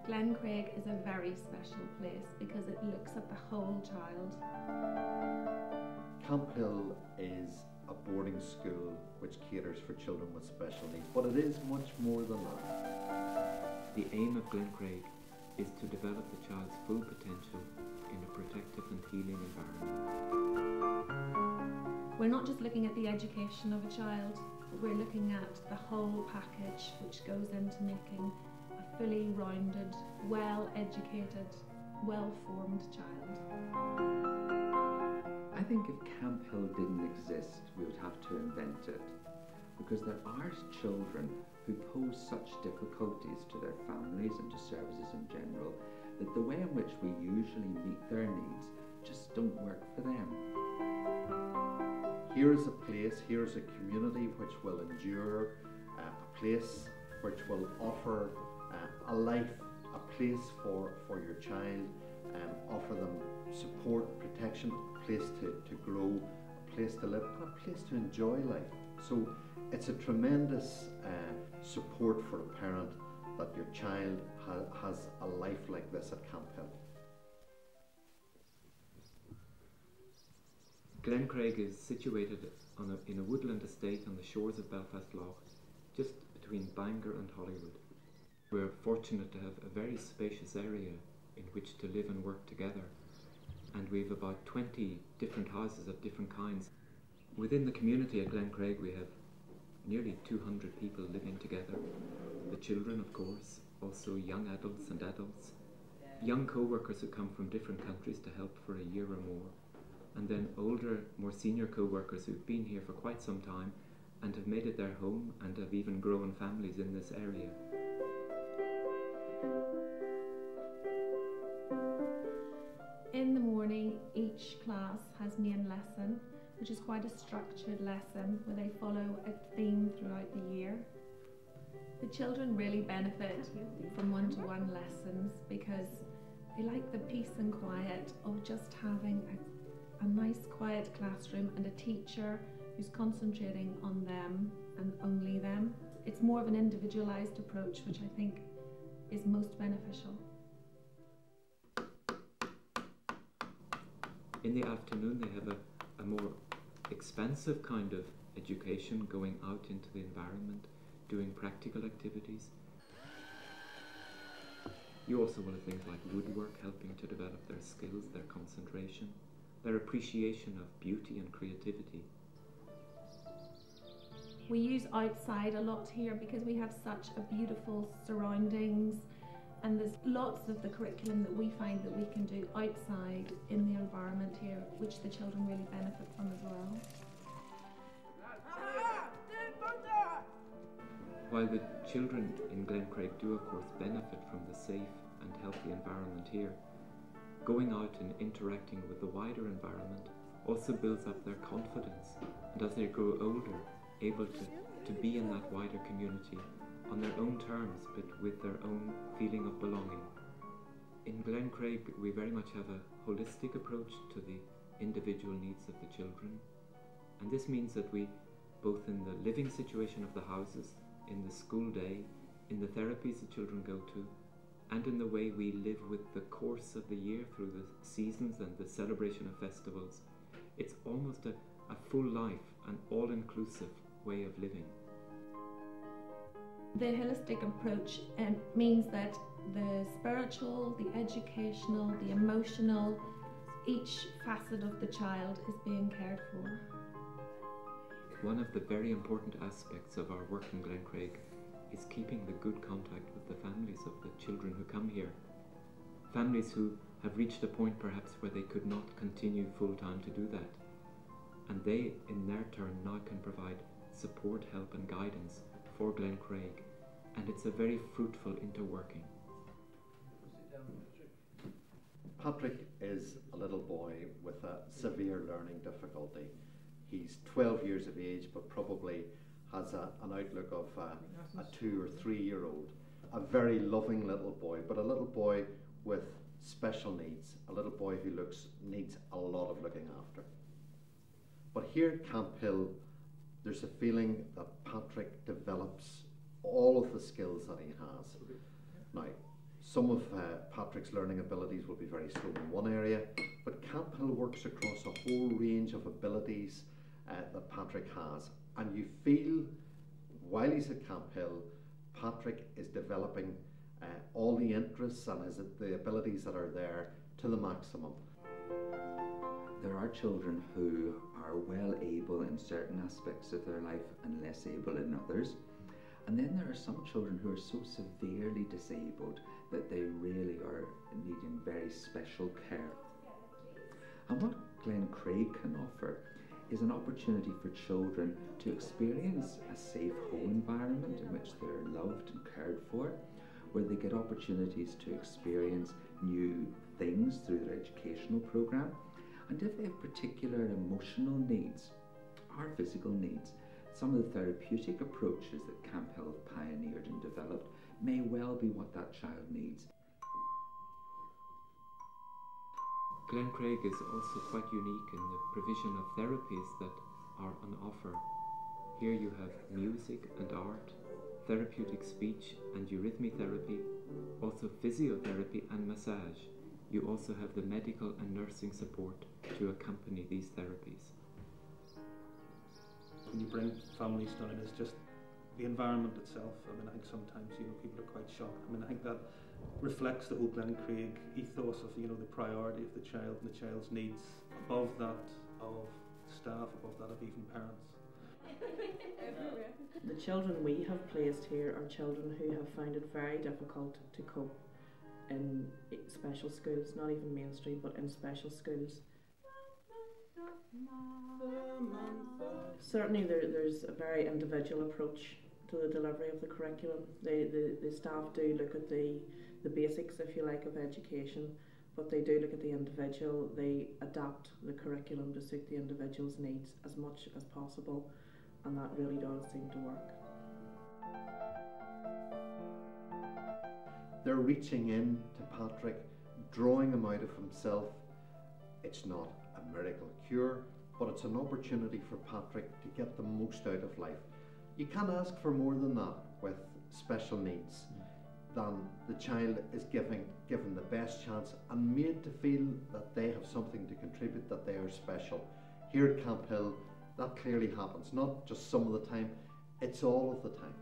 Glencraig is a very special place because it looks at the whole child. Camphill is a boarding school which caters for children with special needs, but it is much more than that. The aim of Glencraig is to develop the child's full potential in a protective and healing environment. We're not just looking at the education of a child, but we're looking at the whole package which goes into making a fully rounded, well-educated, well-formed child. I think if Camphill didn't exist, we would have to invent it, because there are children who pose such difficulties to their families and to services in general that the way in which we usually meet their needs just don't work for them. Here is a place, here is a community which will endure, a place which will offer a life, a place for your child, offer them support, protection, a place to grow, a place to live, and a place to enjoy life. So it's a tremendous support for a parent that your child has a life like this at Camphill. Glencraig is situated in a woodland estate on the shores of Belfast Lough, just between Bangor and Holyrood. We're fortunate to have a very spacious area in which to live and work together, and we've about 20 different houses of different kinds. Within the community at Glencraig we have nearly 200 people living together. The children, of course, also young adults and adults, young co-workers who come from different countries to help for a year or more, and then older, more senior co-workers who've been here for quite some time and have made it their home and have even grown families in this area. In the morning, each class has main lesson, which is quite a structured lesson where they follow a theme throughout the year. The children really benefit from one-to-one lessons because they like the peace and quiet of just having a nice quiet classroom and a teacher who's concentrating on them and only them. It's more of an individualised approach, which I think is most beneficial. In the afternoon they have a more expansive kind of education, going out into the environment, doing practical activities. You also will have things like woodwork, helping to develop their skills, their concentration, their appreciation of beauty and creativity. We use outside a lot here because we have such a beautiful surroundings, and there's lots of the curriculum that we find that we can do outside in the environment here, which the children really benefit from as well. While the children in Glencraig do of course benefit from the safe and healthy environment here, going out and interacting with the wider environment also builds up their confidence, and as they grow older, able to be in that wider community on their own terms, but with their own feeling of belonging. In Glencraig we very much have a holistic approach to the individual needs of the children, and this means that we, both in the living situation of the houses, in the school day, in the therapies the children go to, and in the way we live with the course of the year through the seasons and the celebration of festivals, it's almost a full life, an all-inclusive way of living. The holistic approach means that the spiritual, the educational, the emotional, each facet of the child is being cared for. One of the very important aspects of our work in Glencraig is keeping the good contact with the families of the children who come here. Families who have reached a point perhaps where they could not continue full-time to do that. And they, in their turn, now can provide support, help and guidance for Glencraig, and it's a very fruitful interworking. Patrick is a little boy with a severe learning difficulty. He's 12 years of age, but probably has an outlook of a 2 or 3 year old. a very loving little boy, but a little boy with special needs, a little boy who needs a lot of looking after. But here at Camphill, there's a feeling that Patrick develops all of the skills that he has. Now, some of Patrick's learning abilities will be very slow in one area, but Camphill works across a whole range of abilities that Patrick has. And you feel, while he's at Camphill, Patrick is developing all the interests and the abilities that are there to the maximum. There are children who are well able in certain aspects of their life and less able in others. And then there are some children who are so severely disabled that they really are needing very special care. And what Glencraig can offer is an opportunity for children to experience a safe home environment in which they're loved and cared for, where they get opportunities to experience new things through their educational programme. And if they have particular emotional needs or physical needs, some of the therapeutic approaches that Camphill have pioneered and developed may well be what that child needs. Glencraig is also quite unique in the provision of therapies that are on offer. Here you have music and art, therapeutic speech and eurythmy therapy, also physiotherapy and massage. You also have the medical and nursing support to accompany these therapies. When you bring families down, it's just the environment itself. I mean, I think sometimes, people are quite shocked. I mean, I think that reflects the whole Glencraig ethos of, the priority of the child and the child's needs above that of staff, above that of even parents. The children we have placed here are children who have found it very difficult to cope in special schools, not even mainstream, but in special schools. Certainly there's a very individual approach to the delivery of the curriculum. The staff do look at the basics, if you like, of education, but they do look at the individual. They adapt the curriculum to suit the individual's needs as much as possible, and that really does seem to work. They're reaching in to Patrick, drawing him out of himself. It's not a miracle cure, but it's an opportunity for Patrick to get the most out of life. You can't ask for more than that with special needs, than the child is given the best chance and made to feel that they have something to contribute, that they are special. Here at Camphill, that clearly happens, not just some of the time, it's all of the time.